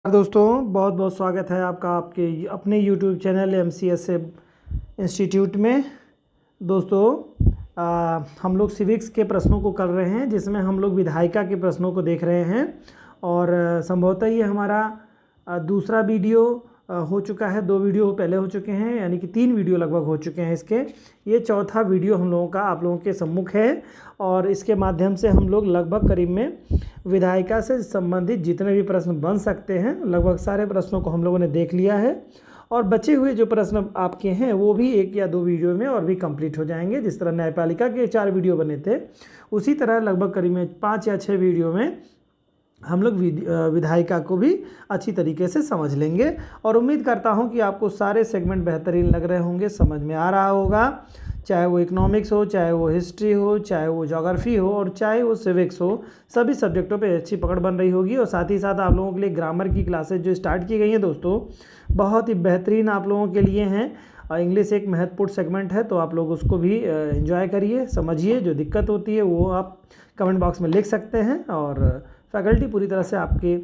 दोस्तों बहुत बहुत स्वागत है आपका आपके अपने YouTube चैनल MCS इंस्टीट्यूट में। दोस्तों हम लोग सिविक्स के प्रश्नों को कर रहे हैं, जिसमें हम लोग विधायिका के प्रश्नों को देख रहे हैं और संभवतः ये हमारा दूसरा वीडियो हो चुका है। 2 वीडियो पहले हो चुके हैं, यानी कि 3 वीडियो लगभग हो चुके हैं इसके। ये चौथा वीडियो हम लोगों का आप लोगों के सम्मुख है और इसके माध्यम से हम लोग लगभग करीब में विधायिका से संबंधित जितने भी प्रश्न बन सकते हैं, लगभग सारे प्रश्नों को हम लोगों ने देख लिया है और बचे हुए जो प्रश्न आपके हैं वो भी 1 या 2 वीडियो में और भी कंप्लीट हो जाएंगे। जिस तरह न्यायपालिका के 4 वीडियो बने थे, उसी तरह लगभग करीब में 5 या 6 वीडियो में हम लोग विधायिका को भी अच्छी तरीके से समझ लेंगे और उम्मीद करता हूं कि आपको सारे सेगमेंट बेहतरीन लग रहे होंगे, समझ में आ रहा होगा। चाहे वो इकोनॉमिक्स हो, चाहे वो हिस्ट्री हो, चाहे वो ज्योग्राफी हो और चाहे वो सिविक्स हो, सभी सब्जेक्टों पे अच्छी पकड़ बन रही होगी। और साथ ही साथ आप लोगों के लिए ग्रामर की क्लासेज जो स्टार्ट की गई हैं दोस्तों, बहुत ही बेहतरीन आप लोगों के लिए हैं। इंग्लिश एक महत्वपूर्ण सेगमेंट है, तो आप लोग उसको भी एंजॉय करिए, समझिए। जो दिक्कत होती है वो आप कमेंट बॉक्स में लिख सकते हैं और फैकल्टी पूरी तरह से आपके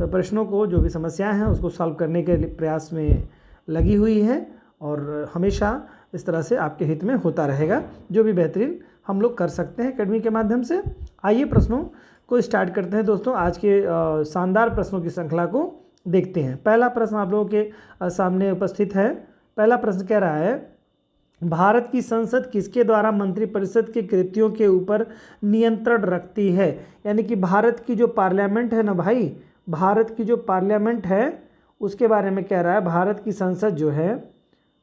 प्रश्नों को, जो भी समस्याएं हैं, उसको सॉल्व करने के प्रयास में लगी हुई है और हमेशा इस तरह से आपके हित में होता रहेगा। जो भी बेहतरीन हम लोग कर सकते हैं एकेडमी के माध्यम से। आइए प्रश्नों को स्टार्ट करते हैं दोस्तों। आज के शानदार प्रश्नों की श्रृंखला को देखते हैं। पहला प्रश्न आप लोगों के सामने उपस्थित है। पहला प्रश्न कह रहा है, भारत की संसद किसके द्वारा मंत्रिपरिषद के कृत्यों के ऊपर नियंत्रण रखती है? यानी कि भारत की जो पार्लियामेंट है ना भाई, भारत की जो पार्लियामेंट है उसके बारे में कह रहा है। भारत की संसद जो है,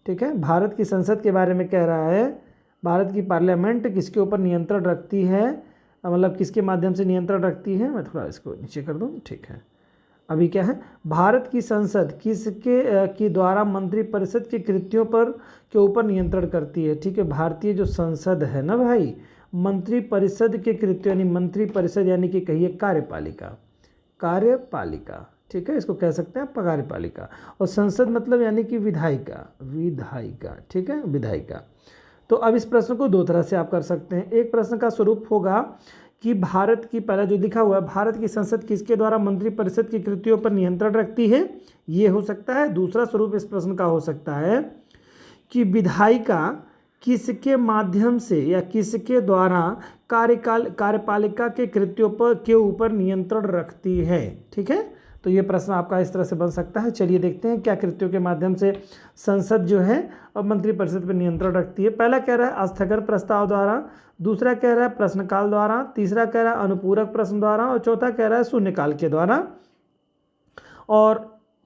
ठीक है, भारत की संसद के बारे में कह रहा है। भारत की पार्लियामेंट किसके ऊपर नियंत्रण रखती है, मतलब किसके माध्यम से नियंत्रण रखती है। मैं थोड़ा इसको नीचे कर दूँ, ठीक है। अभी क्या है, भारत की संसद किसके की द्वारा मंत्रिपरिषद के कृत्यों पर के ऊपर नियंत्रण करती है। ठीक है, भारतीय जो संसद है ना भाई, मंत्रिपरिषद के कृत्य यानी मंत्रिपरिषद यानी कि कहिए कार्यपालिका, कार्यपालिका, ठीक है, इसको कह सकते हैं आप कार्यपालिका। और संसद मतलब यानी कि विधायिका, विधायिका, ठीक है, विधायिका। तो अब इस प्रश्न को 2 तरह से आप कर सकते हैं। एक प्रश्न का स्वरूप होगा कि भारत की, पहला जो लिखा हुआ है, भारत की संसद किसके द्वारा मंत्रिपरिषद की कृतियों पर नियंत्रण रखती है, ये हो सकता है। दूसरा स्वरूप इस प्रश्न का हो सकता है कि विधायिका किसके माध्यम से या किसके द्वारा कार्यपालिका के कृत्यों पर के ऊपर नियंत्रण रखती है। ठीक है, तो ये प्रश्न आपका इस तरह से बन सकता है। चलिए देखते हैं क्या कृत्यों के माध्यम से संसद जो है और मंत्रिपरिषद पर नियंत्रण रखती है। पहला कह रहा है स्थगन प्रस्ताव द्वारा, दूसरा कह रहा है प्रश्नकाल द्वारा, तीसरा कह रहा है अनुपूरक प्रश्न द्वारा और चौथा कह रहा है शून्यकाल के द्वारा और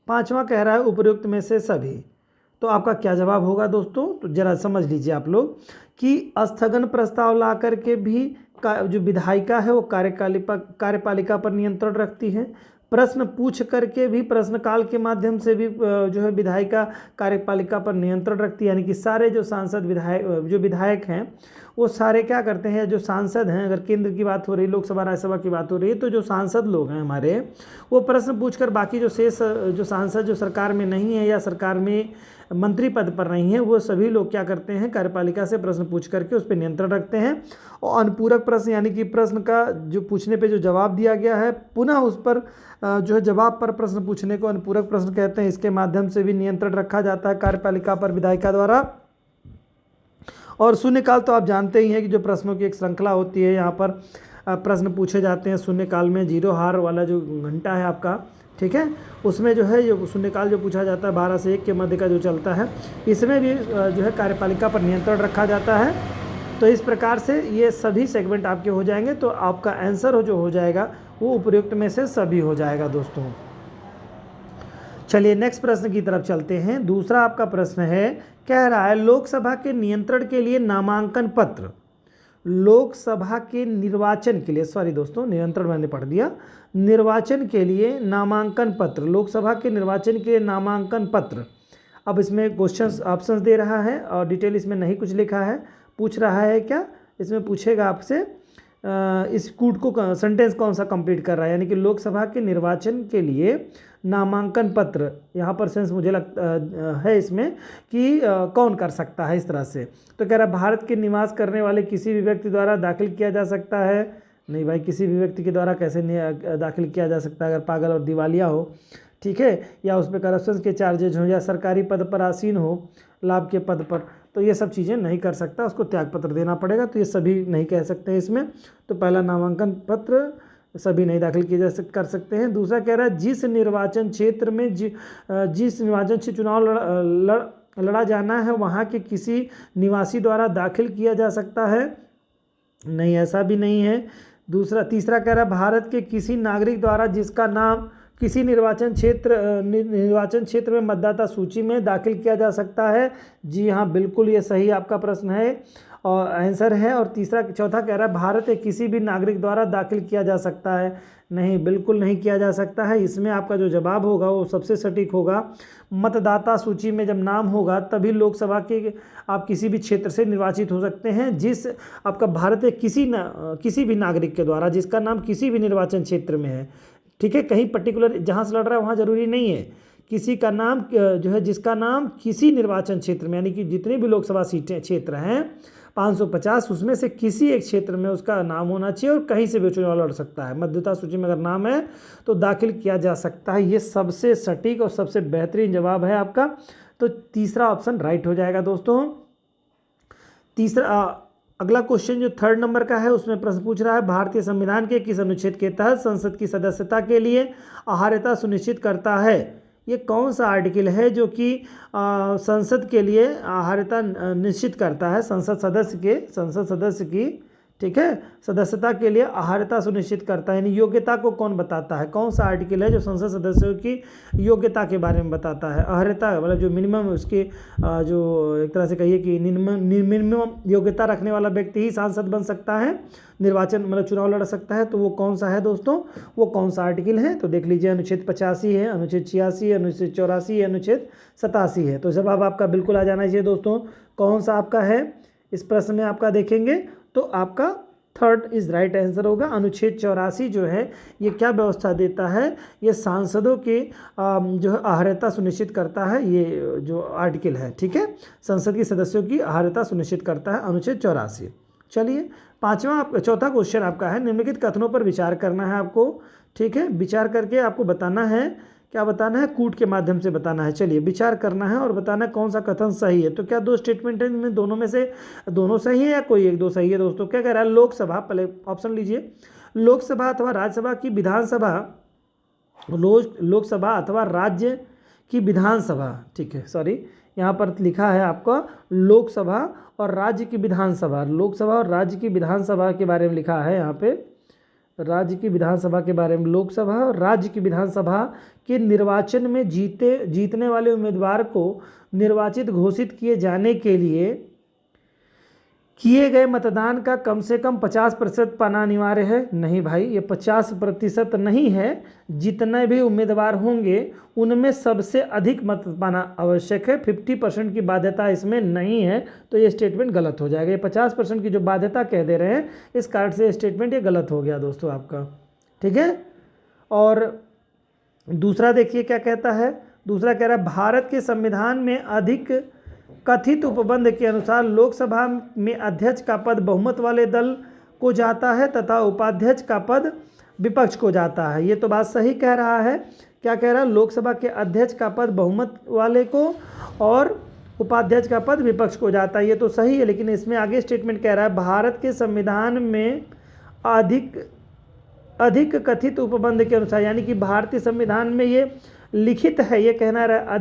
5वां कह रहा है उपयुक्त में से सभी। तो आपका क्या जवाब होगा दोस्तों? तो जरा समझ लीजिए आप लोग कि स्थगन प्रस्ताव ला करके भी जो विधायिका है वो कार्यपालिका पर नियंत्रण रखती है। प्रश्न पूछ करके भी, प्रश्नकाल के माध्यम से भी जो है विधायिका कार्यपालिका पर नियंत्रण रखती है। यानी कि सारे जो सांसद जो विधायक हैं वो सारे क्या करते हैं, जो सांसद हैं, अगर केंद्र की बात हो रही, लोकसभा राज्यसभा की बात हो रही है, तो जो सांसद लोग हैं हमारे, वो प्रश्न पूछकर बाकी जो शेष जो सांसद जो सरकार में नहीं है या सरकार में मंत्री पद पर नहीं है, वो सभी लोग क्या करते हैं, कार्यपालिका से प्रश्न पूछ करके उस पर नियंत्रण रखते हैं। और अनुपूरक प्रश्न यानी कि प्रश्न का जो पूछने पे जो जवाब दिया गया है, पुनः उस पर जो है जवाब पर प्रश्न पूछने को अनुपूरक प्रश्न कहते हैं। इसके माध्यम से भी नियंत्रण रखा जाता है कार्यपालिका पर विधायिका द्वारा। और शून्यकाल तो आप जानते ही हैं कि जो प्रश्नों की एक श्रृंखला होती है, यहाँ पर प्रश्न पूछे जाते हैं शून्यकाल में। 0 हार वाला जो घंटा है आपका, ठीक है, उसमें जो है जो शून्यकाल जो पूछा जाता है 12 से 1 के मध्य का जो चलता है, इसमें भी जो है कार्यपालिका पर नियंत्रण रखा जाता है। तो इस प्रकार से ये सभी सेगमेंट आपके हो जाएंगे। तो आपका आंसर जो हो जाएगा वो उपयुक्त में से सभी हो जाएगा दोस्तों। चलिए नेक्स्ट प्रश्न की तरफ चलते हैं। दूसरा आपका प्रश्न है, कह रहा है लोकसभा के नियंत्रण के लिए नामांकन पत्र, लोकसभा के निर्वाचन के लिए, सॉरी दोस्तों नियंत्रण मैंने पढ़ दिया, निर्वाचन के लिए नामांकन पत्र, लोकसभा के निर्वाचन के लिए नामांकन पत्र। अब इसमें क्वेश्चंस ऑप्शंस दे रहा है और डिटेल इसमें नहीं कुछ लिखा है। पूछ रहा है क्या, इसमें पूछेगा आपसे इस कूट को सेंटेंस कौन सा कंप्लीट कर रहा है, यानी कि लोकसभा के निर्वाचन के लिए नामांकन पत्र, यहाँ पर सेंस मुझे लगता है इसमें कि कौन कर सकता है, इस तरह से। तो कह रहा है भारत के निवास करने वाले किसी भी व्यक्ति द्वारा दाखिल किया जा सकता है। नहीं भाई, किसी भी व्यक्ति के द्वारा कैसे दाखिल किया जा सकता है, अगर पागल और दिवालिया हो, ठीक है, या उस पर करप्शन के चार्जेज हो, या सरकारी पद पर आसीन हो, लाभ के पद पर, तो ये सब चीज़ें नहीं कर सकता, उसको त्यागपत्र देना पड़ेगा। तो ये सभी नहीं कह सकते हैं इसमें। तो पहला नामांकन पत्र सभी नहीं दाखिल किए कर सकते हैं। दूसरा कह रहा है जिस निर्वाचन क्षेत्र में जिस निर्वाचन से चुनाव लड़ा जाना है वहाँ के किसी निवासी द्वारा दाखिल किया जा सकता है, नहीं, ऐसा भी नहीं है। तीसरा कह रहा है भारत के किसी नागरिक द्वारा जिसका नाम किसी निर्वाचन क्षेत्र में मतदाता सूची में दाखिल किया जा सकता है। जी हाँ, बिल्कुल ये सही आपका प्रश्न है और आंसर है। और चौथा कह रहा है भारत के किसी भी नागरिक द्वारा दाखिल किया जा सकता है, नहीं, बिल्कुल नहीं किया जा सकता है। इसमें आपका जो जवाब होगा वो सबसे सटीक होगा। मतदाता सूची में जब नाम होगा तभी लोकसभा के आप किसी भी क्षेत्र से निर्वाचित हो सकते हैं, जिस आपका भारत के किसी भी नागरिक के द्वारा जिसका नाम किसी भी निर्वाचन क्षेत्र में है, ठीक है, कहीं पर्टिकुलर जहाँ से लड़ रहा है वहाँ ज़रूरी नहीं है, किसी का नाम जो है जिसका नाम किसी निर्वाचन क्षेत्र में, यानी कि जितने भी लोकसभा सीटें क्षेत्र हैं 550, उसमें से किसी एक क्षेत्र में उसका नाम होना चाहिए और कहीं से भी चुनाव लड़ सकता है। मतदाता सूची में अगर नाम है तो दाखिल किया जा सकता है। ये सबसे सटीक और सबसे बेहतरीन जवाब है आपका। तो तीसरा ऑप्शन राइट हो जाएगा दोस्तों। अगला क्वेश्चन जो 3rd नंबर का है उसमें प्रश्न पूछ रहा है भारतीय संविधान के किस अनुच्छेद के तहत संसद की सदस्यता के लिए आहार्यता सुनिश्चित करता है। ये कौन सा आर्टिकल है जो कि संसद के लिए आहार्यता निश्चित करता है, संसद सदस्य की, ठीक है, सदस्यता के लिए आहार्यता सुनिश्चित करता है, यानी योग्यता को कौन बताता है, कौन सा आर्टिकल है जो संसद सदस्यों की योग्यता के बारे में बताता है। आहार्यता मतलब जो मिनिमम उसकी जो एक तरह से कहिए कि मिनिमम योग्यता रखने वाला व्यक्ति ही सांसद बन सकता है, निर्वाचन मतलब चुनाव लड़ सकता है। तो वो कौन सा है दोस्तों, वो कौन सा आर्टिकल है, तो देख लीजिए अनुच्छेद 85 है, अनुच्छेद 86 है, अनुच्छेद 84 है, अनुच्छेद 87 है। तो जवाब आपका बिल्कुल आ जाना चाहिए दोस्तों। कौन सा आपका है इस प्रश्न में आपका देखेंगे तो आपका 3rd इज राइट आंसर होगा। अनुच्छेद 84 जो है ये क्या व्यवस्था देता है, ये सांसदों के जो है आहार्यता सुनिश्चित करता है, ये जो आर्टिकल है, ठीक है, संसद के सदस्यों की आहार्यता सुनिश्चित करता है अनुच्छेद 84। चलिए चौथा क्वेश्चन आपका है निम्नलिखित कथनों पर विचार करना है आपको, ठीक है, विचार करके आपको बताना है, क्या बताना है, कूट के माध्यम से बताना है। चलिए विचार करना है और बताना है कौन सा कथन सही है। तो क्या दो स्टेटमेंट है इनमें दोनों में से दोनों सही है या कोई एक दो सही है दोस्तों। क्या कह रहा है, लोकसभा, पहले ऑप्शन लीजिए, लोकसभा अथवा राज्यसभा की विधानसभा, लोकसभा अथवा राज्य की विधानसभा, ठीक है, सॉरी यहाँ पर लिखा है आपका लोकसभा और राज्य की विधानसभा, लोकसभा और राज्य की विधानसभा के बारे में लिखा है यहाँ पे, राज्य की विधानसभा के बारे में, लोकसभा और राज्य की विधानसभा के निर्वाचन में जीतने वाले उम्मीदवार को निर्वाचित घोषित किए जाने के लिए किए गए मतदान का कम से कम 50% पाना अनिवार्य है। नहीं भाई, ये 50% नहीं है, जितने भी उम्मीदवार होंगे उनमें सबसे अधिक मत पाना आवश्यक है। 50% की बाध्यता इसमें नहीं है, तो ये स्टेटमेंट गलत हो जाएगा। ये 50% की जो बाध्यता कह दे रहे हैं, इस कारण से स्टेटमेंट ये गलत हो गया दोस्तों आपका, ठीक है। और दूसरा देखिए क्या कहता है, दूसरा कह रहा है भारत के संविधान में अधिक कथित उपबंध के अनुसार लोकसभा में अध्यक्ष का पद बहुमत वाले दल को जाता है तथा उपाध्यक्ष का पद विपक्ष को जाता है। ये तो बात सही कह रहा है। क्या कह रहा है, लोकसभा के अध्यक्ष का पद बहुमत वाले को और उपाध्यक्ष का पद विपक्ष को जाता है, ये तो सही है। लेकिन इसमें आगे स्टेटमेंट कह रहा है भारत के संविधान में अधिक कथित उपबंध के अनुसार, यानी कि भारतीय संविधान में ये लिखित है, ये कहना रहा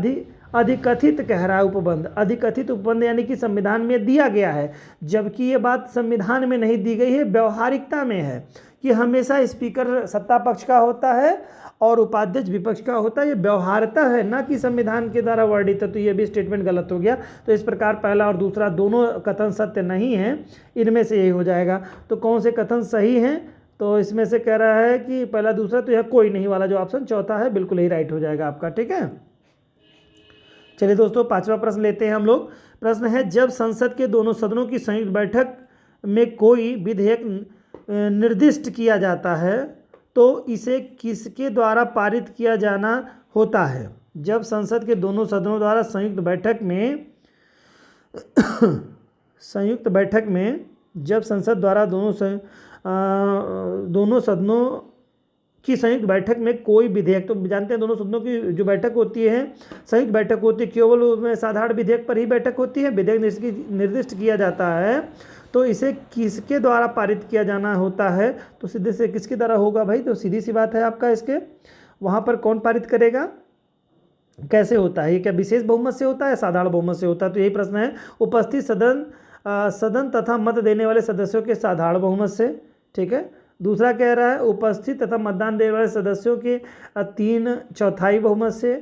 अधिकथित कह रहा है उपबंध, अधिकथित उपबंध यानी कि संविधान में दिया गया है, जबकि ये बात संविधान में नहीं दी गई है, व्यवहारिकता में है कि हमेशा स्पीकर सत्ता पक्ष का होता है और उपाध्यक्ष विपक्ष का होता है। ये व्यवहार्यता है, ना कि संविधान के द्वारा वर्णित है। तो ये भी स्टेटमेंट गलत हो गया। तो इस प्रकार पहला और दूसरा दोनों कथन सत्य नहीं है, इनमें से यही हो जाएगा। तो कौन से कथन सही हैं, तो इसमें से कह रहा है कि पहला दूसरा, तो यह कोई नहीं वाला जो ऑप्शन चौथा है बिल्कुल ही राइट हो जाएगा आपका, ठीक है। चलिए दोस्तों 5वां प्रश्न लेते हैं हम लोग। प्रश्न है, जब संसद के दोनों सदनों की संयुक्त बैठक में कोई विधेयक निर्दिष्ट किया जाता है तो इसे किसके द्वारा पारित किया जाना होता है। जब संसद के दोनों सदनों द्वारा संयुक्त बैठक में जब संसद द्वारा दोनों सदनों की संयुक्त बैठक में कोई विधेयक, तो जानते हैं दोनों सदनों की जो बैठक होती है संयुक्त बैठक होती है, केवल उसमें साधारण विधेयक पर ही बैठक होती है, विधेयक निर्दिष्ट किया जाता है, तो इसे किसके द्वारा पारित किया जाना होता है, तो सीधे से किसके द्वारा होगा भाई, तो सीधी सी बात है आपका, इसके वहाँ पर कौन पारित करेगा, कैसे होता है, ये क्या विशेष बहुमत से होता है, साधारण बहुमत से होता है, तो यही प्रश्न है। उपस्थित सदन तथा मत देने वाले सदस्यों के साधारण बहुमत से, ठीक है। दूसरा कह रहा है उपस्थित तथा मतदान देने वाले सदस्यों के 3/4 बहुमत से।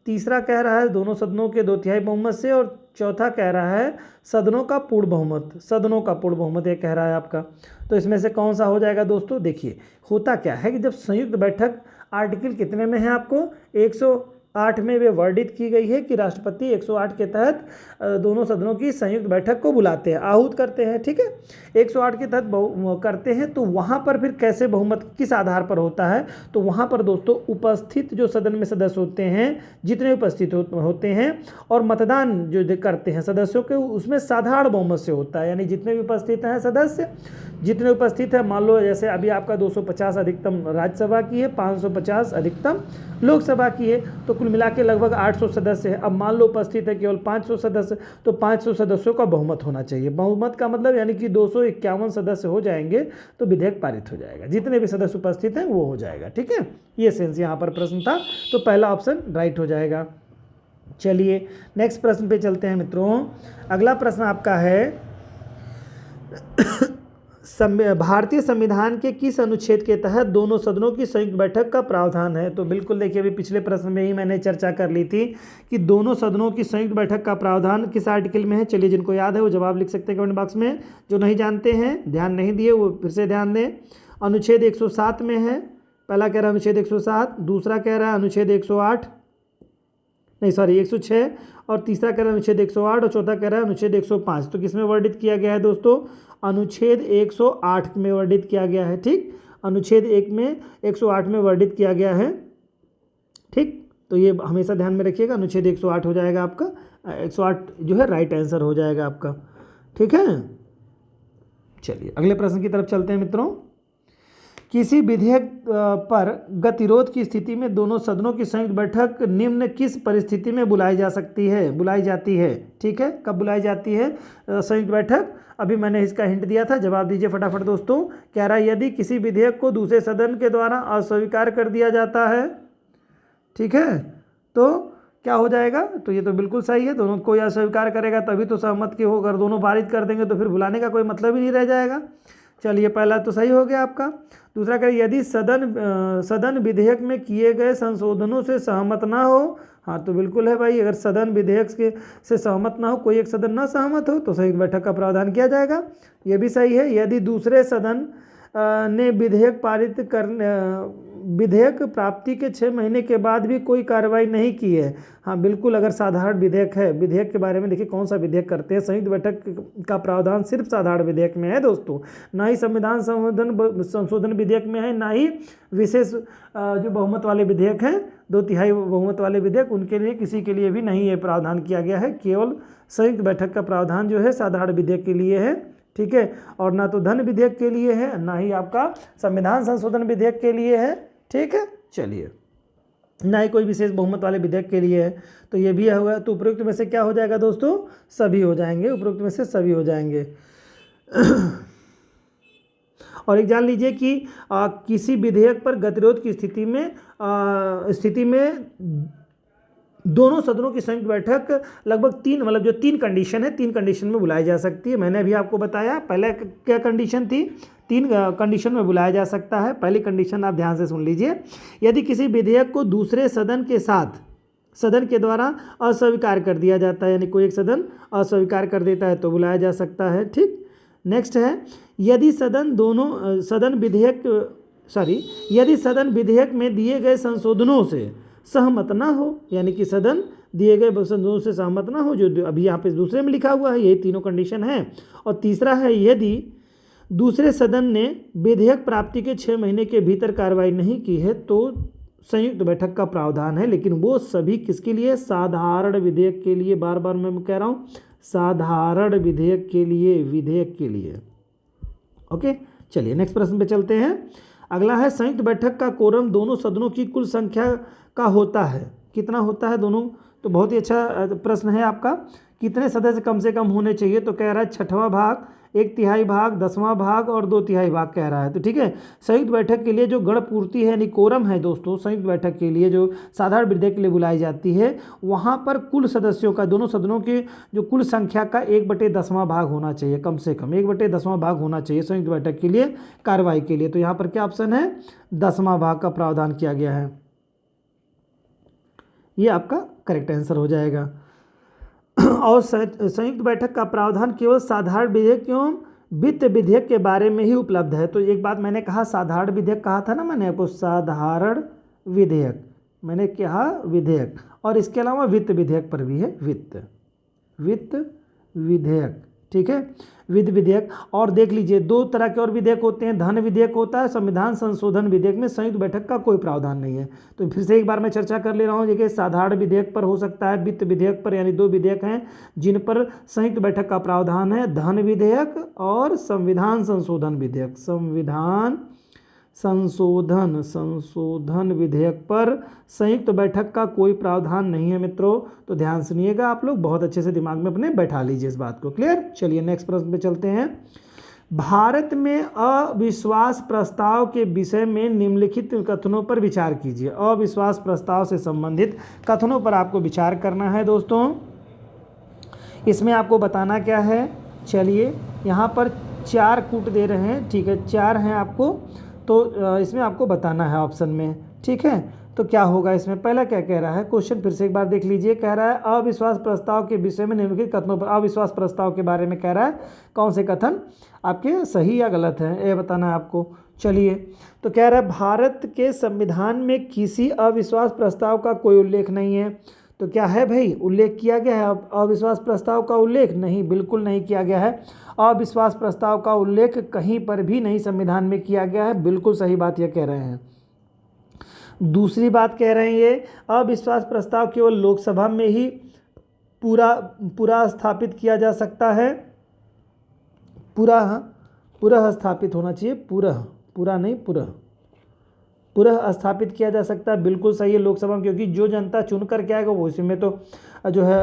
तीसरा कह रहा है दोनों सदनों के 2/3 बहुमत से। और चौथा कह रहा है सदनों का पूर्ण बहुमत, सदनों का पूर्ण बहुमत ये कह रहा है आपका। तो इसमें से कौन सा हो जाएगा दोस्तों, देखिए होता क्या है कि जब संयुक्त बैठक आर्टिकल कितने में है आपको 108 में वे वर्णित की गई है कि राष्ट्रपति 108 के तहत दोनों सदनों की संयुक्त बैठक को बुलाते हैं, आहूत करते हैं, ठीक है। 108 के तहत करते हैं, तो वहाँ पर फिर कैसे बहुमत किस आधार पर होता है, तो वहाँ पर दोस्तों उपस्थित जो सदन में सदस्य होते हैं, जितने उपस्थित होते हैं, और मतदान जो करते हैं सदस्यों के, उसमें साधारण बहुमत से होता है, यानी जितने भी उपस्थित हैं सदस्य, जितने उपस्थित हैं, मान लो जैसे अभी आपका 250 अधिकतम राज्यसभा की है, 550 अधिकतम लोकसभा की है, तो कुल मिला के लगभग 800 सदस्य है। अब मान लो उपस्थित है केवल 500 सदस्य, तो 500 सदस्यों का बहुमत होना चाहिए। बहुमत का मतलब यानी कि 251 सदस्य हो जाएंगे तो विधेयक पारित हो जाएगा, जितने भी सदस्य उपस्थित हैं वो हो जाएगा, ठीक है। ये सेंस यहाँ पर प्रश्न था, तो पहला ऑप्शन राइट हो जाएगा। चलिए नेक्स्ट प्रश्न पे चलते हैं मित्रों। अगला प्रश्न आपका है भारतीय संविधान के किस अनुच्छेद के तहत दोनों सदनों की संयुक्त बैठक का प्रावधान है। तो बिल्कुल देखिए, अभी पिछले प्रश्न में ही मैंने चर्चा कर ली थी कि दोनों सदनों की संयुक्त बैठक का प्रावधान किस आर्टिकल में है। चलिए जिनको याद है वो जवाब लिख सकते हैं कमेंट बॉक्स में, जो नहीं जानते हैं, ध्यान नहीं दिए, वो फिर से ध्यान दें। अनुच्छेद 107 में है, पहला कह रहा है अनुच्छेद 107, दूसरा कह रहा है अनुच्छेद 106, और तीसरा कह रहा है अनुच्छेद 108, और चौथा कह रहा है अनुच्छेद 105। तो किसमें वर्णित किया गया है दोस्तों, अनुच्छेद 108 में वर्णित किया गया है, ठीक। अनुच्छेद 108 में वर्णित किया गया है, ठीक। तो ये हमेशा ध्यान में रखिएगा, अनुच्छेद 108 हो जाएगा आपका, 108 जो है राइट आंसर हो जाएगा आपका, ठीक है। चलिए अगले प्रश्न की तरफ चलते हैं मित्रों। किसी विधेयक पर गतिरोध की स्थिति में दोनों सदनों की संयुक्त बैठक निम्न किस परिस्थिति में बुलाई जाती है, ठीक है। कब बुलाई जाती है संयुक्त बैठक, अभी मैंने इसका हिंट दिया था, जवाब दीजिए फटाफट दोस्तों। कह रहा है यदि किसी विधेयक को दूसरे सदन के द्वारा अस्वीकार कर दिया जाता है, ठीक है, तो क्या हो जाएगा, तो ये तो बिल्कुल सही है, दोनों कोई अस्वीकार करेगा तभी तो सहमत की हो, अगर दोनों पारित कर देंगे तो फिर बुलाने का कोई मतलब ही नहीं रह जाएगा। चलिए पहला तो सही हो गया आपका। दूसरा कह यदि सदन विधेयक में किए गए संशोधनों से सहमत ना हो, हाँ तो बिल्कुल है भाई, अगर सदन विधेयक से सहमत ना हो, कोई एक सदन ना सहमत हो, तो संयुक्त बैठक का प्रावधान किया जाएगा, ये भी सही है। यदि दूसरे सदन ने विधेयक प्राप्ति के 6 महीने के बाद भी कोई कार्रवाई नहीं की है, हाँ बिल्कुल, अगर साधारण विधेयक है, विधेयक के बारे में देखिए कौन सा विधेयक करते हैं, संयुक्त बैठक का प्रावधान सिर्फ साधारण विधेयक में है दोस्तों, ना ही संविधान संशोधन विधेयक में है, ना ही विशेष जो बहुमत वाले विधेयक हैं, 2/3 बहुमत वाले विधेयक, उनके लिए किसी के लिए भी नहीं ये प्रावधान किया गया है। केवल संयुक्त बैठक का प्रावधान जो है साधारण विधेयक के लिए है, ठीक है, और ना तो धन विधेयक के लिए है, ना ही आपका संविधान संशोधन विधेयक के लिए है, ठीक है। चलिए, ना ही कोई विशेष बहुमत वाले विधेयक के लिए है, तो ये भी होगा। तो उपरोक्त में से क्या हो जाएगा दोस्तों, सभी हो जाएंगे, उपरोक्त में से सभी हो जाएंगे। और एक जान लीजिए कि किसी विधेयक पर गतिरोध की स्थिति में दोनों सदनों की संयुक्त बैठक लगभग 3 कंडीशन है, 3 कंडीशन में बुलाई जा सकती है। मैंने अभी आपको बताया पहले क्या कंडीशन थी, 3 कंडीशन में बुलाया जा सकता है। पहली कंडीशन आप ध्यान से सुन लीजिए, यदि किसी विधेयक को दूसरे सदन के द्वारा अस्वीकार कर दिया जाता है, यानी कोई एक सदन अस्वीकार कर देता है तो बुलाया जा सकता है, ठीक। नेक्स्ट है, यदि सदन विधेयक में दिए गए संशोधनों से सहमत ना हो, यानी कि सदन दिए गए संशोधनों से सहमत ना हो, जो अभी यहाँ पे दूसरे में लिखा हुआ है, ये तीनों कंडीशन है। और तीसरा है, यदि दूसरे सदन ने विधेयक प्राप्ति के 6 महीने के भीतर कार्रवाई नहीं की है, तो संयुक्त बैठक का प्रावधान है, लेकिन वो सभी किसके लिए, साधारण विधेयक के लिए, बार बार मैं कह रहा हूँ, साधारण विधेयक के लिए, ओके। चलिए नेक्स्ट प्रश्न पे चलते हैं। अगला है संयुक्त बैठक का कोरम दोनों सदनों की कुल संख्या का होता है, कितना होता है दोनों? तो बहुत ही अच्छा प्रश्न है आपका। कितने सदस्य कम से कम होने चाहिए? तो कह रहा है 6वां भाग, 1/3 भाग, 10वां भाग और 2/3 भाग कह रहा है। तो ठीक है, संयुक्त बैठक के लिए जो गण पूर्ति है यानी कोरम है दोस्तों, संयुक्त बैठक के लिए जो साधारण विधेयक के लिए बुलाई जाती है, वहाँ पर कुल सदस्यों का दोनों सदनों की जो कुल संख्या का 1/10वां भाग होना चाहिए, कम से कम 1/10वां भाग होना चाहिए संयुक्त बैठक के लिए कार्रवाई के लिए। तो यहाँ पर क्या ऑप्शन है? 10वां भाग का प्रावधान किया गया है, ये आपका करेक्ट आंसर हो जाएगा। और संयुक्त बैठक का प्रावधान केवल साधारण विधेयक एवं वित्त विधेयक के बारे में ही उपलब्ध है। तो एक बात मैंने कहा, साधारण विधेयक कहा था ना मैंने आपको, साधारण विधेयक मैंने कहा विधेयक, और इसके अलावा वित्त विधेयक पर भी है, वित्त विधेयक, ठीक है, वित्त विधेयक। और देख लीजिए 2 तरह के और विधेयक होते हैं, धन विधेयक होता है, संविधान संशोधन विधेयक में संयुक्त बैठक का कोई प्रावधान नहीं है। तो फिर से एक बार मैं चर्चा कर ले रहा हूँ, देखिए साधारण विधेयक पर हो सकता है, वित्त विधेयक पर, यानी 2 विधेयक हैं जिन पर संयुक्त बैठक का प्रावधान है, धन विधेयक और संविधान संशोधन विधेयक। संविधान संशोधन विधेयक पर संयुक्त बैठक का कोई प्रावधान नहीं है मित्रों। तो ध्यान सुनिएगा आप लोग, बहुत अच्छे से दिमाग में अपने बैठा लीजिए इस बात को। क्लियर? चलिए नेक्स्ट प्रश्न पे चलते हैं। भारत में अविश्वास प्रस्ताव के विषय में निम्नलिखित कथनों पर विचार कीजिए। अविश्वास प्रस्ताव से संबंधित कथनों पर आपको विचार करना है दोस्तों। इसमें आपको बताना क्या है, चलिए यहाँ पर 4 कूट दे रहे हैं, ठीक है, 4 हैं आपको, तो इसमें आपको बताना है ऑप्शन में, ठीक है। तो क्या होगा इसमें? पहला क्या कह रहा है, क्वेश्चन फिर से एक बार देख लीजिए। कह रहा है अविश्वास प्रस्ताव के विषय में निम्नलिखित कथनों पर, अविश्वास प्रस्ताव के बारे में कह रहा है, कौन से कथन आपके सही या गलत हैं ये बताना है आपको। चलिए, तो कह रहा है भारत के संविधान में किसी अविश्वास प्रस्ताव का कोई उल्लेख नहीं है। तो क्या है भाई, उल्लेख किया गया है अविश्वास प्रस्ताव का? उल्लेख नहीं, बिल्कुल नहीं किया गया है। अविश्वास प्रस्ताव का उल्लेख कहीं पर भी नहीं संविधान में किया गया है, बिल्कुल सही बात यह कह रहे हैं। दूसरी बात कह रहे हैं ये अविश्वास प्रस्ताव केवल लोकसभा में ही पूरा स्थापित किया जा सकता है, पूरा स्थापित होना चाहिए, पूरा नहीं, पूरा स्थापित किया जा सकता है, बिल्कुल सही है लोकसभा में, क्योंकि जो जनता चुन करके आएगा वो इसी में तो जो है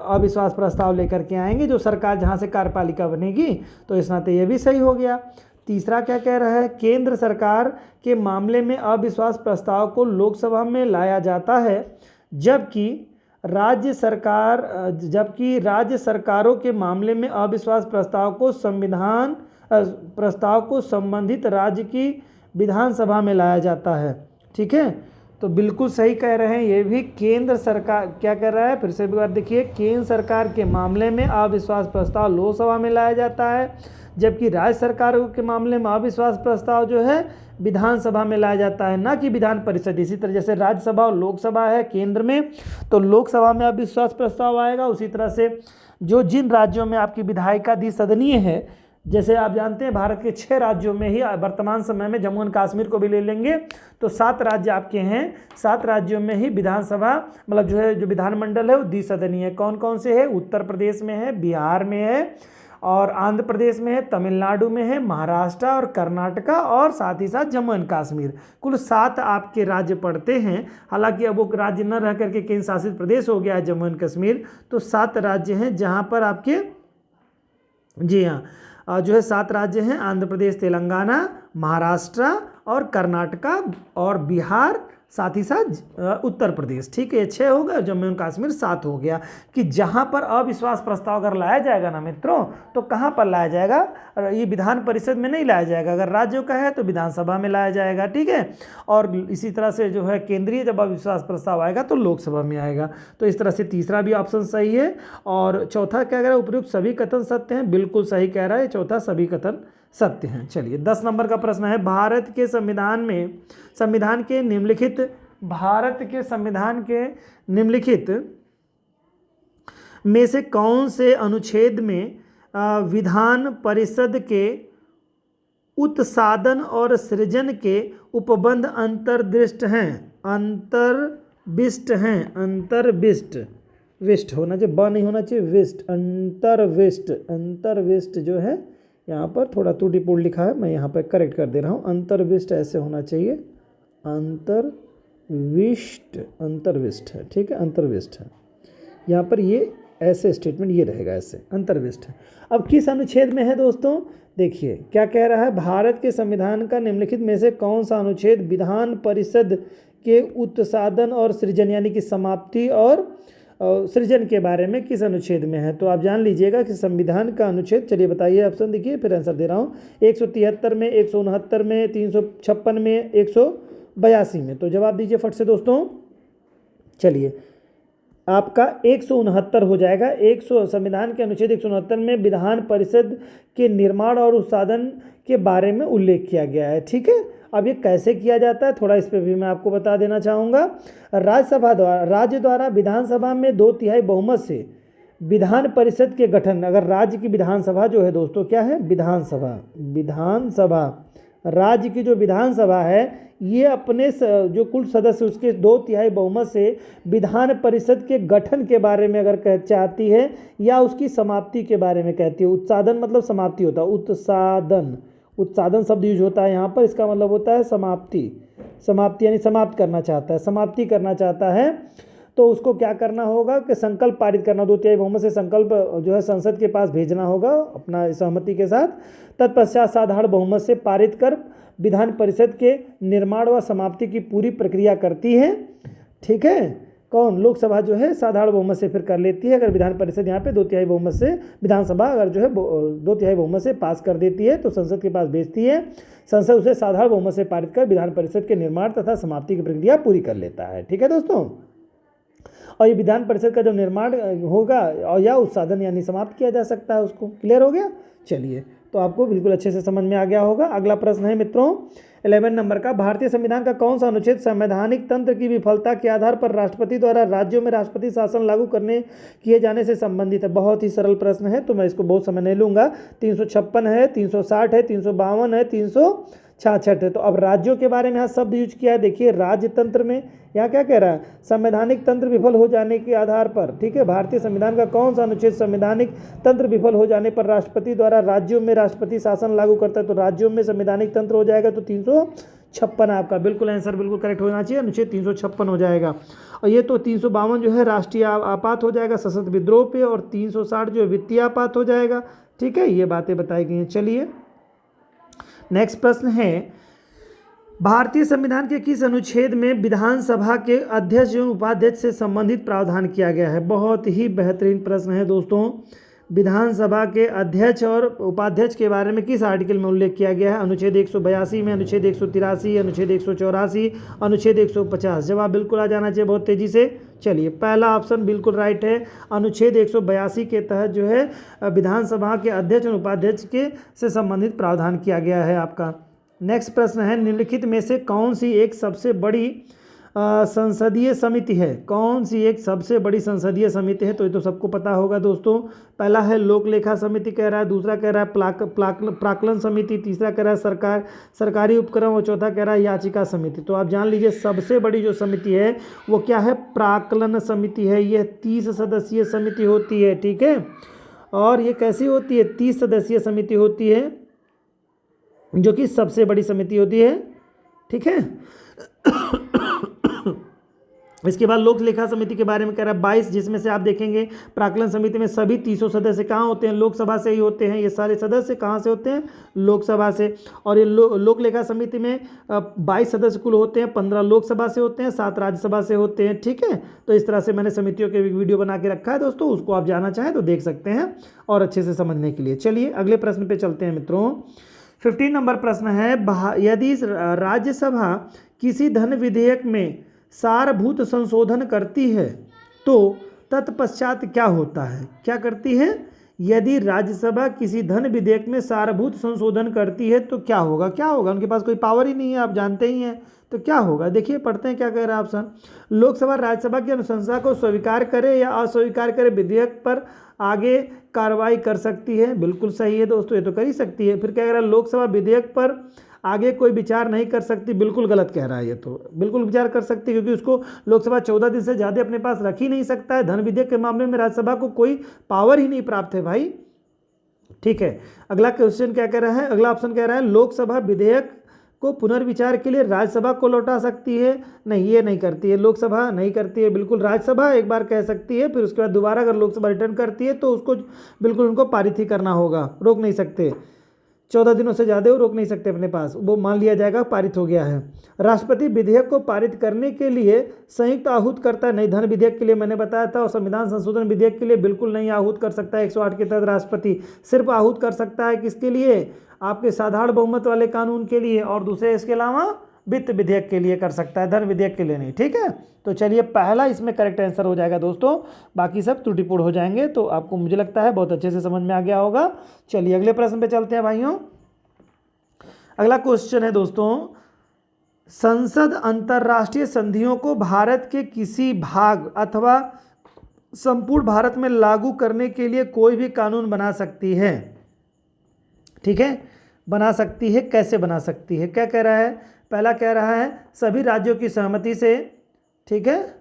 अविश्वास प्रस्ताव लेकर के आएंगे, जो सरकार जहाँ से कार्यपालिका बनेगी। तो इस नाते ये भी सही हो गया। तीसरा क्या कह रहा है, केंद्र सरकार के मामले में अविश्वास प्रस्ताव को लोकसभा में लाया जाता है, जबकि राज्य सरकारों के मामले में अविश्वास प्रस्ताव को संबंधित राज्य की विधानसभा में लाया जाता है, ठीक है। तो बिल्कुल सही कह रहे हैं ये भी। केंद्र सरकार क्या कर रहा है, फिर से एक बार देखिए, केंद्र सरकार के मामले में अविश्वास प्रस्ताव लोकसभा में लाया जाता है, जबकि राज्य सरकारों के मामले में अविश्वास प्रस्ताव जो है विधानसभा में लाया जाता है, ना कि विधान परिषद। इसी तरह जैसे राज्यसभा और लोकसभा है केंद्र में, तो लोकसभा में अविश्वास प्रस्ताव आएगा, उसी तरह से जिन राज्यों में आपकी विधायिका द्विसदनीय है, जैसे आप जानते हैं भारत के 6 राज्यों में ही वर्तमान समय में, जम्मू एंड कश्मीर को भी ले लेंगे तो 7 राज्य आपके हैं, 7 राज्यों में ही विधानसभा मतलब जो विधानमंडल है वो द्विसदनीय है। कौन कौन से है? उत्तर प्रदेश में है, बिहार में है, और आंध्र प्रदेश में है, तमिलनाडु में है, महाराष्ट्र और कर्नाटका, और साथ ही साथ जम्मू एंड कश्मीर। कुल 7 आपके राज्य पड़ते हैं। हालांकि अब वो राज्य न रह करके केंद्र शासित प्रदेश हो गया है जम्मू एंड कश्मीर। तो 7 राज्य हैं जहाँ पर आपके, जी हाँ, जो है 7 राज्य हैं, आंध्र प्रदेश, तेलंगाना, महाराष्ट्र और कर्नाटका और बिहार, साथ ही साथ उत्तर प्रदेश, ठीक है। 6 हो गए, जम्मू एंड कश्मीर 7 हो गया। कि जहाँ पर अविश्वास प्रस्ताव अगर लाया जाएगा ना मित्रों, तो कहाँ पर लाया जाएगा? ये विधान परिषद में नहीं लाया जाएगा, अगर राज्यों का है तो विधानसभा में लाया जाएगा, ठीक है। और इसी तरह से जो है केंद्रीय जब अविश्वास प्रस्ताव आएगा तो लोकसभा में आएगा। तो इस तरह से तीसरा भी ऑप्शन सही है। और चौथा क्या कह रहा है, उपयुक्त सभी कथन सत्य हैं, बिल्कुल सही कह रहा है, चौथा सभी कथन सत्य हैं। चलिए 10 नंबर का प्रश्न है, भारत के संविधान के निम्नलिखित में से कौन से अनुच्छेद में विधान परिषद के उत्सादन और सृजन के उपबंध अंतर्दृष्ट हैं? विष्ट होना चाहिए, ब नहीं होना चाहिए, विष्ट, अंतर्विष्ट जो है यहाँ पर थोड़ा त्रुटिपूर्ण लिखा है, मैं यहाँ पर करेक्ट कर दे रहा हूँ। अंतर्विष्ट ऐसे होना चाहिए, अंतर्विष्ट है, ठीक है, अंतर्विष्ट है। यहाँ पर ये ऐसे स्टेटमेंट ये रहेगा, ऐसे अंतर्विष्ट है। अब किस अनुच्छेद में है दोस्तों, देखिए क्या कह रहा है, भारत के संविधान का निम्नलिखित में से कौन सा अनुच्छेद विधान परिषद के उत्साधन और सृजन यानी कि समाप्ति और सृजन के बारे में किस अनुच्छेद में है। तो आप जान लीजिएगा कि संविधान का अनुच्छेद, चलिए बताइए ऑप्शन, देखिए फिर आंसर दे रहा हूँ। 173 में, 169 में, 356 में, 182 में। तो जवाब दीजिए फट से दोस्तों। चलिए आपका 169 हो जाएगा। संविधान के अनुच्छेद 169 में विधान परिषद के निर्माण और उत्साधन के बारे में उल्लेख किया गया है, ठीक है। अब ये कैसे किया जाता है थोड़ा इस पर भी मैं आपको बता देना चाहूँगा। राज्य द्वारा विधानसभा में 2/3 बहुमत से विधान परिषद के गठन, अगर राज्य की विधानसभा जो है दोस्तों क्या है, विधानसभा राज्य की जो विधानसभा है ये अपने जो कुल सदस्य उसके 2/3 बहुमत से विधान परिषद के गठन के बारे में अगर चाहती है या उसकी समाप्ति के बारे में कहती है। उत्साधन मतलब समाप्ति होता है, उत्साधन शब्द यूज होता है यहाँ पर, इसका मतलब होता है समाप्ति यानी समाप्त करना चाहता है, समाप्ति करना चाहता है। तो उसको क्या करना होगा कि संकल्प पारित करना, 2/3 बहुमत से संकल्प जो है संसद के पास भेजना होगा अपना सहमति के साथ। तत्पश्चात साधारण बहुमत से पारित कर विधान परिषद के निर्माण व समाप्ति की पूरी प्रक्रिया करती है, ठीक है। कौन, लोकसभा जो है साधारण बहुमत से फिर कर लेती है। अगर विधान परिषद यहाँ पे 2/3 बहुमत से, विधानसभा अगर जो है 2/3 बहुमत से पास कर देती है तो संसद के पास भेजती है, संसद उसे साधारण बहुमत से पारित कर विधान परिषद के निर्माण तथा समाप्ति की प्रक्रिया पूरी कर लेता है, ठीक है दोस्तों। और ये विधान परिषद का जब निर्माण होगा और या उत्साधन यानी समाप्त किया जा सकता है उसको। क्लियर हो गया। चलिए तो आपको बिल्कुल अच्छे से समझ में आ गया होगा। अगला प्रश्न है मित्रों 11 नंबर का, भारतीय संविधान का कौन सा अनुच्छेद संवैधानिक तंत्र की विफलता के आधार पर राष्ट्रपति द्वारा राज्यों में राष्ट्रपति शासन लागू किए जाने से संबंधित है। बहुत ही सरल प्रश्न है तो मैं इसको बहुत समय नहीं लूंगा। 356 है, 360 है, 352 है, 366 है। तो अब राज्यों के बारे में यहाँ शब्द यूज किया है, देखिए राज्य तंत्र में यहाँ क्या कह रहा है, संवैधानिक तंत्र विफल हो जाने के आधार पर, ठीक है। भारतीय संविधान का कौन सा अनुच्छेद संवैधानिक तंत्र विफल हो जाने पर राष्ट्रपति द्वारा राज्यों में राष्ट्रपति शासन लागू करता है। तो राज्यों में संवैधानिक तंत्र हो जाएगा तो 356 आपका बिल्कुल आंसर बिल्कुल करेक्ट होना चाहिए, अनुच्छेद 356 हो जाएगा। और ये तो 352 जो है राष्ट्रीय आपात हो जाएगा सशस्त्र विद्रोह पे, और 360 जो है वित्तीय आपात हो जाएगा, ठीक है। ये बातें बताई गई हैं। चलिए नेक्स्ट प्रश्न है, भारतीय संविधान के किस अनुच्छेद में विधानसभा के अध्यक्ष एवं उपाध्यक्ष से संबंधित प्रावधान किया गया है। बहुत ही बेहतरीन प्रश्न है दोस्तों। विधानसभा के अध्यक्ष और उपाध्यक्ष के बारे में किस आर्टिकल में उल्लेख किया गया है। अनुच्छेद 182 में, अनुच्छेद 183, अनुच्छेद 184, अनुच्छेद 150। जवाब बिल्कुल आ जाना चाहिए बहुत तेजी से। चलिए पहला ऑप्शन बिल्कुल राइट है, अनुच्छेद 182 के तहत जो है विधानसभा के अध्यक्ष और उपाध्यक्ष के से संबंधित प्रावधान किया गया है आपका। नेक्स्ट प्रश्न है, निम्नलिखित में से कौन सी एक सबसे बड़ी संसदीय समिति है। कौन सी एक सबसे बड़ी संसदीय समिति है। तो ये तो सबको पता होगा दोस्तों। पहला है लोक लेखा समिति कह रहा है, दूसरा कह रहा है प्राक्कलन समिति, तीसरा कह रहा है सरकारी उपक्रम, और चौथा कह रहा है याचिका समिति। तो आप जान लीजिए सबसे बड़ी जो समिति है वो क्या है, प्राक्कलन समिति है। ये 30 सदस्यीय समिति होती है, ठीक है। और ये कैसी होती है, 30 सदस्यीय समिति होती है जो कि सबसे बड़ी समिति होती है, ठीक है। इसके बाद लोक लेखा समिति के बारे में कह रहा है 22, जिसमें से आप देखेंगे प्राक्कलन समिति में सभी 300 सदस्य कहाँ होते हैं, लोकसभा से ही होते हैं। ये सारे सदस्य कहाँ से होते हैं, लोकसभा से। और ये लोक लेखा समिति में 22 सदस्य कुल होते हैं, 15 लोकसभा से होते हैं, 7 राज्यसभा से होते हैं, ठीक है। तो इस तरह से मैंने समितियों के वीडियो बना के रखा है दोस्तों, उसको आप जानना चाहें तो देख सकते हैं और अच्छे से समझने के लिए। चलिए अगले प्रश्न पर चलते हैं मित्रों। 15 नंबर प्रश्न है, यदि राज्यसभा किसी धन विधेयक में सारभूत संशोधन करती है तो तत्पश्चात क्या होता है। क्या करती है, यदि राज्यसभा किसी धन विधेयक में सारभूत संशोधन करती है तो क्या होगा। क्या होगा, उनके पास कोई पावर ही नहीं है, आप जानते ही हैं। तो क्या होगा, देखिए पढ़ते हैं क्या कह रहा है ऑप्शन। लोकसभा राज्यसभा की अनुशंसा को स्वीकार करे या अस्वीकार करे विधेयक पर आगे कार्रवाई कर सकती है। बिल्कुल सही है दोस्तों, ये तो कर ही सकती है। फिर क्या कह रहा है, लोकसभा विधेयक पर आगे कोई विचार नहीं कर सकती। बिल्कुल गलत कह रहा है, ये तो बिल्कुल विचार कर सकती है, क्योंकि उसको लोकसभा 14 दिन से ज़्यादा अपने पास रख ही नहीं सकता है। धन विधेयक के मामले में राज्यसभा को कोई पावर ही नहीं प्राप्त है भाई। ठीक है। अगला क्वेश्चन क्या कह रहा है, अगला ऑप्शन कह रहा है लोकसभा विधेयक को पुनर्विचार के लिए राज्यसभा को लौटा सकती है। नहीं, ये नहीं करती है, लोकसभा नहीं करती है बिल्कुल। राज्यसभा एक बार कह सकती है, फिर उसके बाद दोबारा अगर लोकसभा रिटर्न करती है तो उसको बिल्कुल उनको पारित ही करना होगा, रोक नहीं सकते। 14 दिनों से ज़्यादा वो रोक नहीं सकते अपने पास, वो मान लिया जाएगा पारित हो गया है। राष्ट्रपति विधेयक को पारित करने के लिए संयुक्त आहूत करता है। नहीं, धन विधेयक के लिए मैंने बताया था, और संविधान संशोधन विधेयक के लिए बिल्कुल नहीं आहूत कर सकता है। 108 के तहत राष्ट्रपति सिर्फ आहूत कर सकता है किसके लिए, आपके साधारण बहुमत वाले कानून के लिए, और दूसरे इसके अलावा वित्त विधेयक के लिए कर सकता है, धन विधेयक के लिए नहीं। ठीक है, तो चलिए पहला इसमें करेक्ट आंसर हो जाएगा दोस्तों, बाकी सब त्रुटिपूर्ण हो जाएंगे। तो आपको मुझे लगता है बहुत अच्छे से समझ में आ गया होगा। चलिए अगले प्रश्न पे चलते हैं भाइयों। अगला क्वेश्चन है दोस्तों, संसद अंतर्राष्ट्रीय संधियों को भारत के किसी भाग अथवा संपूर्ण भारत में लागू करने के लिए कोई भी कानून बना सकती है। ठीक है, बना सकती है, कैसे बना सकती है, क्या कह रहा है, पहला कह रहा है सभी राज्यों की सहमति से, ठीक है,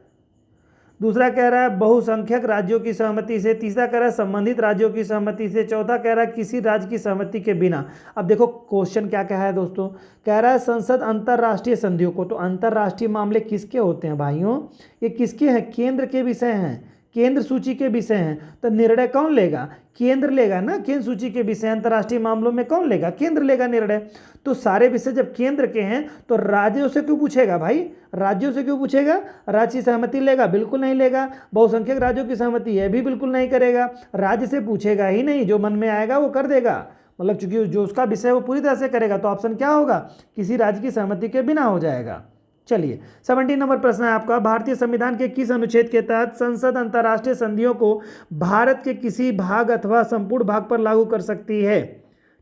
दूसरा कह रहा है बहुसंख्यक राज्यों की सहमति से, तीसरा कह रहा है संबंधित राज्यों की सहमति से, चौथा कह रहा है किसी राज्य की सहमति के बिना। अब देखो क्वेश्चन क्या कह रहा है दोस्तों, कह रहा है संसद अंतर्राष्ट्रीय संधियों को, तो अंतर्राष्ट्रीय मामले किसके होते हैं भाइयों, ये किसके हैं, केंद्र के विषय हैं, केंद्र सूची के विषय हैं। तो निर्णय कौन लेगा, केंद्र लेगा ना, केंद्र सूची के विषय अंतर्राष्ट्रीय मामलों में कौन लेगा, केंद्र लेगा निर्णय। तो सारे विषय जब केंद्र के हैं तो राज्यों से क्यों पूछेगा भाई, राज्यों से क्यों पूछेगा, राज्य की सहमति लेगा, बिल्कुल नहीं लेगा। बहुसंख्यक राज्यों की सहमति है भी बिल्कुल नहीं करेगा, राज्य से पूछेगा ही नहीं, जो मन में आएगा वो कर देगा, मतलब चूंकि जो उसका विषय वो पूरी तरह से करेगा। तो ऑप्शन क्या होगा, किसी राज्य की सहमति के बिना हो जाएगा। चलिए 17 नंबर प्रश्न है आपका, भारतीय संविधान के किस अनुच्छेद के तहत संसद अंतर्राष्ट्रीय संधियों को भारत के किसी भाग अथवा संपूर्ण भाग पर लागू कर सकती है।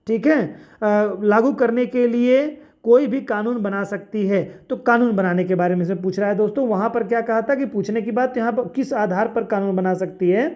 ठीक है, लागू करने के लिए कोई भी कानून बना सकती है। तो कानून बनाने के बारे में से पूछ रहा है दोस्तों, वहां पर क्या कहा था कि पूछने की बात, यहाँ पर किस आधार पर कानून बना सकती है,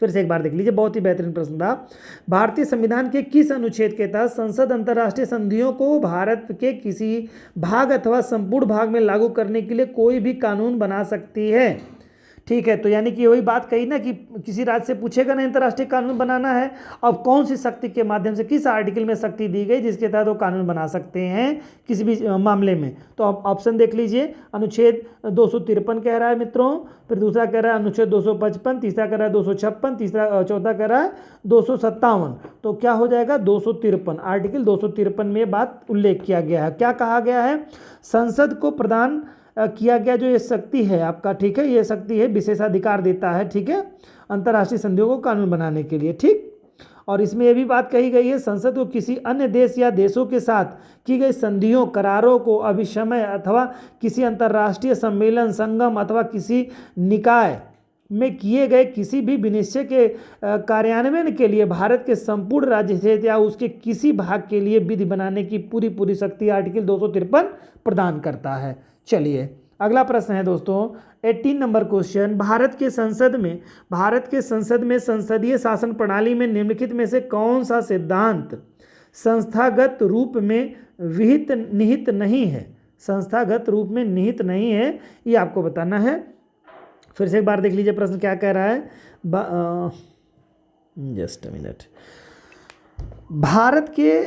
फिर से एक बार देख लीजिए, बहुत ही बेहतरीन प्रश्न था। भारतीय संविधान के किस अनुच्छेद के तहत संसद अंतर्राष्ट्रीय संधियों को भारत के किसी भाग अथवा संपूर्ण भाग में लागू करने के लिए कोई भी कानून बना सकती है। ठीक है, तो यानी कि वही बात कही ना कि किसी राज्य से पूछेगा ना अंतर्राष्ट्रीय कानून बनाना है, अब कौन सी शक्ति के माध्यम से, किस आर्टिकल में शक्ति दी गई जिसके तहत वो कानून बना सकते हैं किसी भी मामले में। तो आप ऑप्शन देख लीजिए, अनुच्छेद 253 कह रहा है मित्रों, फिर दूसरा कह रहा है अनुच्छेद 255, तीसरा कह रहा है 256, चौथा कह रहा है 257। तो क्या हो जाएगा 253, आर्टिकल 253 में बात उल्लेख किया गया है। क्या कहा गया है, संसद को प्रदान किया गया जो ये शक्ति है आपका, ठीक है, ये शक्ति है, विशेषाधिकार देता है, ठीक है, अंतर्राष्ट्रीय संधियों को कानून बनाने के लिए। ठीक, और इसमें यह भी बात कही गई है, संसद को किसी अन्य देश या देशों के साथ की गई संधियों, करारों को अभिशमय अथवा किसी अंतर्राष्ट्रीय सम्मेलन, संगम अथवा किसी निकाय में किए गए किसी भी विनिश्चय के कार्यान्वयन के लिए भारत के संपूर्ण राज्य क्षेत्र या उसके किसी भाग के लिए विधि बनाने की पूरी शक्ति आर्टिकल 253 प्रदान करता है। चलिए अगला प्रश्न है दोस्तों, 18 नंबर क्वेश्चन, भारत के संसद में संसदीय शासन प्रणाली में निम्नलिखित में से कौन सा सिद्धांत संस्थागत रूप में निहित नहीं है, संस्थागत रूप में निहित नहीं है, ये आपको बताना है। फिर से एक बार देख लीजिए प्रश्न क्या कह रहा है, जस्ट अ मिनट, भारत के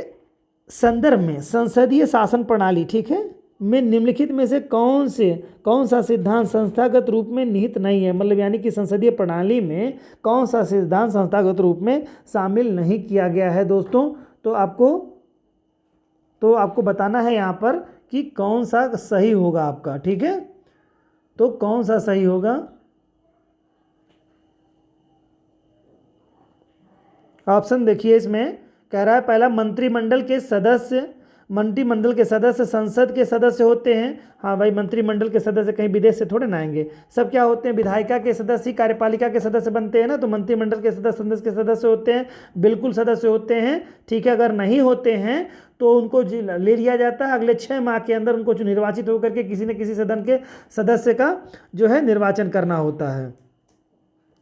संदर्भ में संसदीय शासन प्रणाली, ठीक है, में निम्नलिखित में से कौन सा सिद्धांत संस्थागत रूप में निहित नहीं है, मतलब यानी कि संसदीय प्रणाली में कौन सा सिद्धांत संस्थागत रूप में शामिल नहीं किया गया है दोस्तों। तो आपको बताना है यहाँ पर कि कौन सा सही होगा आपका। ठीक है, तो कौन सा सही होगा, ऑप्शन देखिए, इसमें कह रहा है पहला मंत्रिमंडल के सदस्य संसद के सदस्य होते हैं। हाँ भाई, मंत्रिमंडल के सदस्य कहीं विदेश से थोड़े ना आएंगे, सब क्या होते हैं, विधायिका के सदस्य ही कार्यपालिका के सदस्य बनते हैं ना, तो मंत्रिमंडल के सदस्य होते हैं, बिल्कुल सदस्य होते हैं। ठीक है, अगर नहीं होते हैं तो उनको ले लिया जाता है, अगले 6 माह के अंदर उनको निर्वाचित होकर के किसी न किसी सदन के सदस्य का जो है निर्वाचन करना होता है।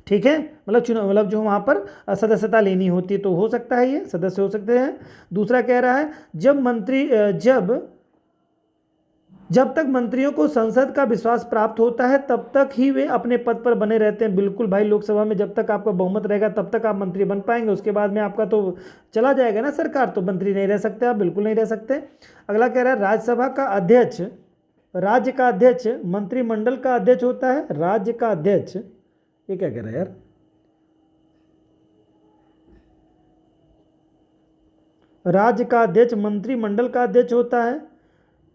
ठीक है, मतलब जो वहाँ पर सदस्यता लेनी होती है, तो हो सकता है ये सदस्य हो सकते हैं। दूसरा कह रहा है जब जब तक मंत्रियों को संसद का विश्वास प्राप्त होता है तब तक ही वे अपने पद पर बने रहते हैं। बिल्कुल भाई, लोकसभा में जब तक आपका बहुमत रहेगा तब तक आप मंत्री बन पाएंगे, उसके बाद में आपका तो चला जाएगा ना सरकार, तो मंत्री नहीं रह सकते आप, बिल्कुल नहीं रह सकते। अगला कह रहा है राज्यसभा का अध्यक्ष, राज्य का अध्यक्ष मंत्रिमंडल का अध्यक्ष होता है। राज्य का अध्यक्ष, ये क्या कह रहा है यार, राज्य का अध्यक्ष मंत्रिमंडल का अध्यक्ष होता है।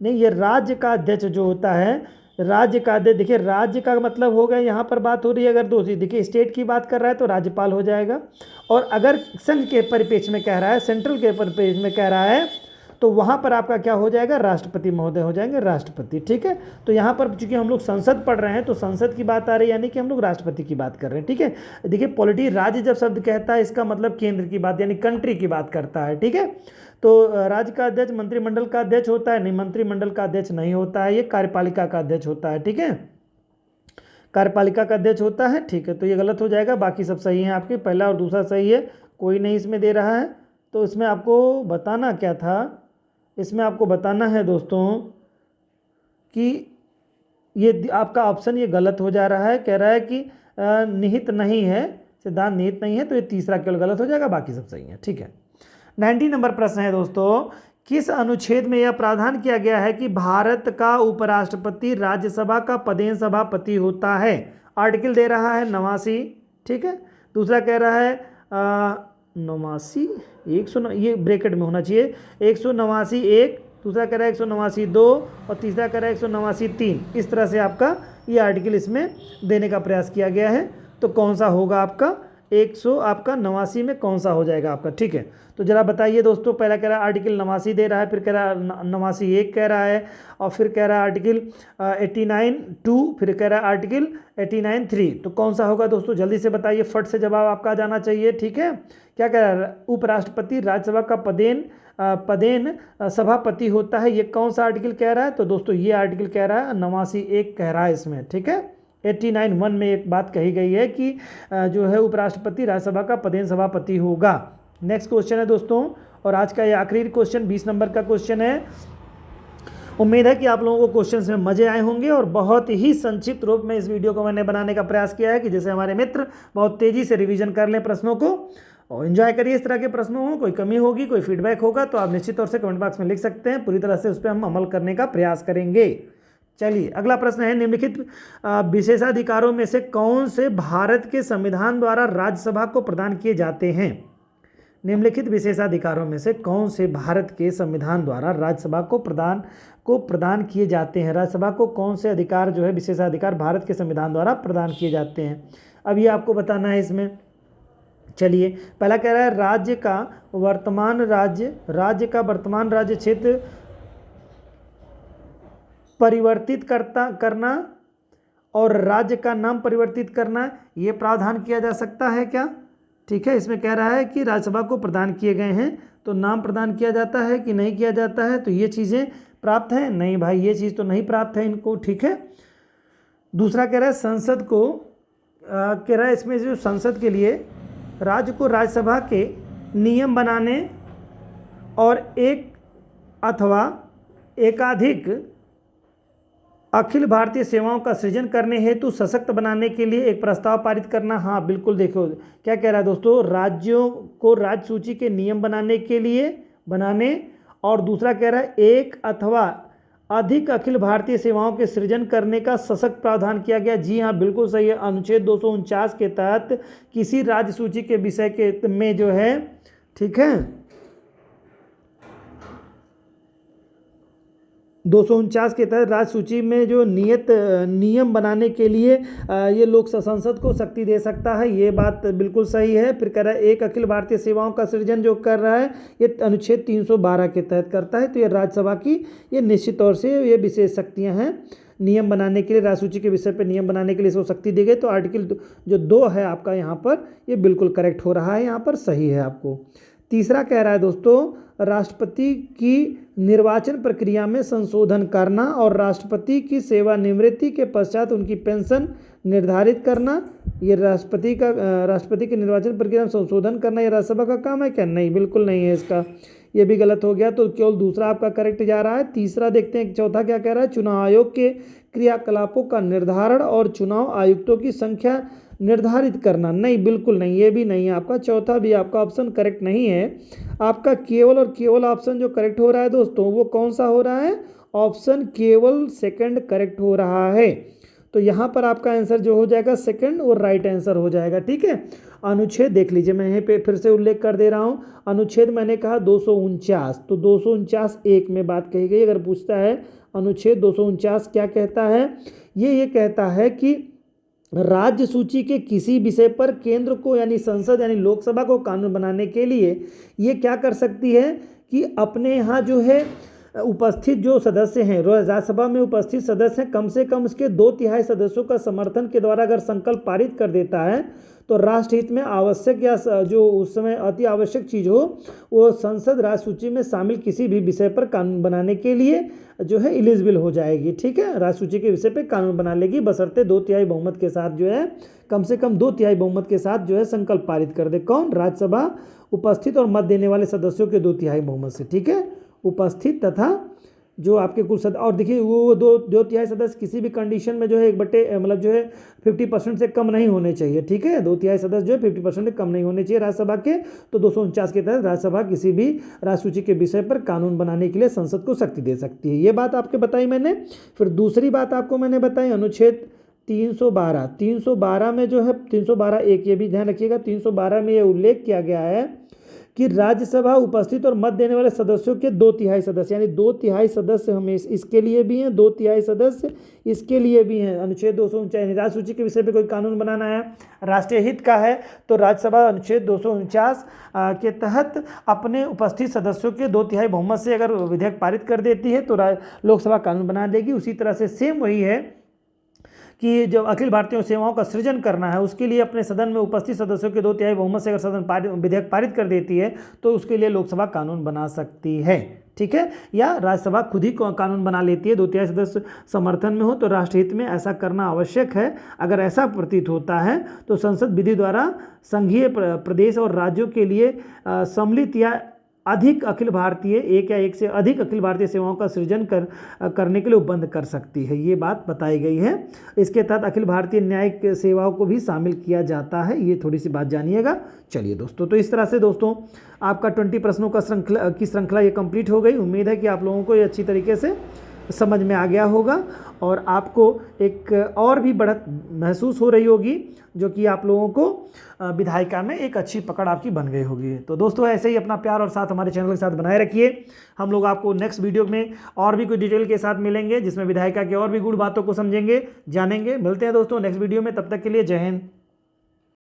नहीं, ये राज्य का अध्यक्ष जो होता है, राज्य का अध्यक्ष, देखिए राज्य का मतलब हो गया, यहाँ पर बात हो रही है अगर दूसरी, देखिए स्टेट की बात कर रहा है तो राज्यपाल हो जाएगा, और अगर संघ के परिप्रेक्ष्य में कह रहा है, सेंट्रल के परिप्रेक्ष्य में कह रहा है, तो वहाँ पर आपका क्या हो जाएगा, राष्ट्रपति महोदय हो जाएंगे, राष्ट्रपति। ठीक है, तो यहाँ पर चूंकि हम लोग संसद पढ़ रहे हैं तो संसद की बात आ रही है, यानी कि हम लोग राष्ट्रपति की बात कर रहे हैं। ठीक है, देखिए पॉलिटी, राज्य जब शब्द कहता है इसका मतलब केंद्र की बात यानी कंट्री की बात करता है। ठीक है, तो राज्य का अध्यक्ष मंत्रिमंडल का अध्यक्ष होता है, नहीं मंत्रिमंडल का अध्यक्ष नहीं होता है, ये कार्यपालिका का अध्यक्ष होता है। ठीक है, कार्यपालिका का अध्यक्ष होता है। ठीक है, तो ये गलत हो जाएगा, बाकी सब सही है आपके, पहला और दूसरा सही है, कोई नहीं इसमें दे रहा है। तो इसमें आपको बताना क्या था, इसमें आपको बताना है दोस्तों कि ये आपका ऑप्शन ये गलत हो जा रहा है, कह रहा है कि निहित नहीं है, सिद्धांत निहित नहीं है, तो ये तीसरा केवल गलत हो जाएगा, बाकी सब सही है। ठीक है, 90 नंबर प्रश्न है दोस्तों, किस अनुच्छेद में यह प्रावधान किया गया है कि भारत का उपराष्ट्रपति राज्यसभा का पदेन सभापति होता है। आर्टिकल दे रहा है 89। ठीक है, दूसरा कह रहा है 89, 100, ये ब्रैकेट में होना चाहिए, 189 1, दूसरा कह रहा है 189 2, और तीसरा कह रहा है 189 3। इस तरह से आपका ये आर्टिकल इसमें देने का प्रयास किया गया है। तो कौन सा होगा आपका 100 आपका 89 में कौन सा हो जाएगा आपका। ठीक है, तो जरा बताइए दोस्तों, पहला कह रहा है आर्टिकल 89 दे रहा है, फिर कह रहा है 89 1 कह रहा है, और फिर कह रहा है आर्टिकल 89 2, फिर कह रहा है आर्टिकल 89 3। तो कौन सा होगा दोस्तों, जल्दी से बताइए, फट से जवाब आपका आ जाना चाहिए। ठीक है, क्या कह रहा है, उपराष्ट्रपति राज्यसभा का पदेन सभापति होता है, ये कौन सा आर्टिकल कह रहा है, तो दोस्तों ये आर्टिकल कह रहा है 89 1 कह रहा है इसमें। ठीक है, 89 1 में एक बात कही गई है कि जो है उपराष्ट्रपति राज्यसभा का पदेन सभापति होगा। नेक्स्ट क्वेश्चन है दोस्तों, और आज का ये आखिरी क्वेश्चन 20 नंबर का क्वेश्चन है। उम्मीद है कि आप लोगों को क्वेश्चंस में मजे आए होंगे, और बहुत ही संक्षिप्त रूप में इस वीडियो को मैंने बनाने का प्रयास किया है कि जैसे हमारे मित्र बहुत तेज़ी से रिवीजन कर लें प्रश्नों को, और एंजॉय करिए इस तरह के प्रश्नों हो। कोई कमी होगी, कोई फीडबैक होगा तो आप निश्चित तौर से कमेंट बॉक्स में लिख सकते हैं, पूरी तरह से उस पर हम अमल करने का प्रयास करेंगे। चलिए अगला प्रश्न है, निम्नलिखित विशेषाधिकारों में से कौन से भारत के संविधान द्वारा राज्यसभा को प्रदान किए जाते हैं। निम्नलिखित विशेषाधिकारों में से कौन से भारत के संविधान द्वारा राज्यसभा को प्रदान किए जाते हैं। राज्यसभा को कौन से अधिकार जो है विशेषाधिकार भारत के संविधान द्वारा प्रदान किए जाते हैं, अब ये आपको बताना है इसमें। चलिए, पहला कह रहा है राज्य का वर्तमान राज्य क्षेत्र परिवर्तित करना और राज्य का नाम परिवर्तित करना, ये प्रावधान किया जा सकता है क्या। ठीक है, इसमें कह रहा है कि राज्यसभा को प्रदान किए गए हैं तो नाम प्रदान किया जाता है कि नहीं किया जाता है, तो ये चीज़ें प्राप्त हैं, नहीं भाई ये चीज़ तो नहीं प्राप्त है इनको। ठीक है, दूसरा कह रहा है संसद को कह रहा है इसमें जो संसद के लिए राज्य को राज्यसभा के नियम बनाने और एक अथवा एकाधिक अखिल भारतीय सेवाओं का सृजन करने हेतु सशक्त बनाने के लिए एक प्रस्ताव पारित करना। हाँ बिल्कुल, देखो क्या कह रहा है दोस्तों, राज्यों को राज्य सूची के नियम बनाने और दूसरा कह रहा है एक अथवा अधिक अखिल भारतीय सेवाओं के सृजन करने का सशक्त प्रावधान किया गया। जी हाँ बिल्कुल सही है, अनुच्छेद 249 के तहत किसी राज्य सूची के विषय के में जो है, ठीक है 249 के तहत राज्य सूची में जो नियम बनाने के लिए ये लोक संसद को शक्ति दे सकता है, ये बात बिल्कुल सही है। फिर कह रहा है एक अखिल भारतीय सेवाओं का सृजन जो कर रहा है ये अनुच्छेद 312 के तहत करता है, तो ये राज्यसभा की ये निश्चित तौर से ये विशेष शक्तियाँ हैं नियम बनाने के लिए, राज्य सूची के विषय पर नियम बनाने के लिए इसको शक्ति दी गई। तो आर्टिकल जो 2 है आपका यहाँ पर ये बिल्कुल करेक्ट हो रहा है, यहाँ पर सही है आपको। तीसरा कह रहा है दोस्तों राष्ट्रपति की निर्वाचन प्रक्रिया में संशोधन करना और राष्ट्रपति की सेवानिवृत्ति के पश्चात उनकी पेंशन निर्धारित करना, ये राष्ट्रपति की निर्वाचन प्रक्रिया में संशोधन करना ये राज्यसभा का काम है क्या। नहीं बिल्कुल नहीं है इसका, ये भी गलत हो गया, तो केवल दूसरा आपका करेक्ट जा रहा है। तीसरा देखते हैं, चौथा क्या कह रहा है, चुनाव आयोग के क्रियाकलापों का निर्धारण और चुनाव आयुक्तों की संख्या निर्धारित करना। नहीं, बिल्कुल नहीं, ये भी नहीं है आपका, चौथा भी आपका ऑप्शन करेक्ट नहीं है। आपका केवल और केवल ऑप्शन जो करेक्ट हो रहा है दोस्तों, वो कौन सा हो रहा है, ऑप्शन केवल सेकंड करेक्ट हो रहा है। तो यहाँ पर आपका आंसर जो हो जाएगा सेकंड और राइट आंसर हो जाएगा। ठीक है, अनुच्छेद देख लीजिए, मैं यहीं पे फिर से उल्लेख कर दे रहा हूँ। अनुच्छेद मैंने कहा 249, तो 249 एक में बात कही गई। अगर पूछता है अनुच्छेद 249 क्या कहता है, ये कहता है कि राज्य सूची के किसी विषय पर केंद्र को यानी संसद यानी लोकसभा को कानून बनाने के लिए ये क्या कर सकती है कि अपने यहाँ जो है उपस्थित जो सदस्य हैं, राज्यसभा में उपस्थित सदस्य हैं, कम से कम उसके 2/3 सदस्यों का समर्थन के द्वारा अगर संकल्प पारित कर देता है तो राष्ट्रहित में आवश्यक या जो उस समय अति आवश्यक चीज़ हो, वो संसद राज्य सूची में शामिल किसी भी विषय पर कानून बनाने के लिए जो है एलिजिबल हो जाएगी। ठीक है, राज्य सूची के विषय पर कानून बना लेगी, बशर्ते 2/3 बहुमत के साथ जो है, कम से कम 2/3 बहुमत के साथ जो है संकल्प पारित कर दे। कौन, राज्यसभा उपस्थित और मत देने वाले सदस्यों के 2/3 बहुमत से। ठीक है, उपस्थित तथा जो आपके कुल सदस्य, और देखिए वो 2/3 सदस्य किसी भी कंडीशन में जो है 1/, मतलब जो है 50% से कम नहीं होने चाहिए। ठीक है, 2/3 सदस्य जो है 50% से कम नहीं होने चाहिए राज्यसभा के। तो 249 के तहत राज्यसभा किसी भी राज्य सूची के विषय पर कानून बनाने के लिए संसद को शक्ति दे सकती है। ये बात आपके बताई मैंने। फिर दूसरी बात आपको मैंने बताई, अनुच्छेद 312 में जो है 312(1), ये भी ध्यान रखिएगा, 312 में ये उल्लेख किया गया है कि राज्यसभा उपस्थित और मत देने वाले सदस्यों के 2/3 सदस्य, यानी 2/3 सदस्य हमें इसके लिए भी हैं, 2/3 सदस्य इसके लिए भी हैं। अनुच्छेद 249 राज्य सूची के विषय पे कोई कानून बनाना है, राष्ट्रीय हित का है, तो राज्यसभा अनुच्छेद 249 के तहत अपने उपस्थित सदस्यों के 2/3 बहुमत से अगर विधेयक पारित कर देती है तो लोकसभा कानून बना देगी। उसी तरह से सेम वही है कि जब अखिल भारतीय सेवाओं का सृजन करना है, उसके लिए अपने सदन में उपस्थित सदस्यों के 2/3 बहुमत से अगर सदन विधेयक पारित कर देती है तो उसके लिए लोकसभा कानून बना सकती है। ठीक है, या राज्यसभा खुद ही कानून बना लेती है, 2/3 सदस्य समर्थन में हो तो राष्ट्रहित में ऐसा करना आवश्यक है। अगर ऐसा प्रतीत होता है तो संसद विधि द्वारा संघीय प्रदेश और राज्यों के लिए सम्मिलित या अधिक अखिल भारतीय, एक या एक से अधिक अखिल भारतीय सेवाओं का सृजन करने के लिए उपबंध कर सकती है। ये बात बताई गई है। इसके तहत अखिल भारतीय न्यायिक सेवाओं को भी शामिल किया जाता है। ये थोड़ी सी बात जानिएगा। चलिए दोस्तों, तो इस तरह से दोस्तों आपका 20 प्रश्नों का श्रृंखला ये कंप्लीट हो गई। उम्मीद है कि आप लोगों को ये अच्छी तरीके से समझ में आ गया होगा और आपको एक और भी बढ़त महसूस हो रही होगी, जो कि आप लोगों को विधायिका में एक अच्छी पकड़ आपकी बन गई होगी। तो दोस्तों ऐसे ही अपना प्यार और साथ हमारे चैनल के साथ बनाए रखिए। हम लोग आपको नेक्स्ट वीडियो में और भी कोई डिटेल के साथ मिलेंगे, जिसमें विधायिका की और भी गुड़ बातों को समझेंगे, जानेंगे। मिलते हैं दोस्तों नेक्स्ट वीडियो में, तब तक के लिए जय हिंद।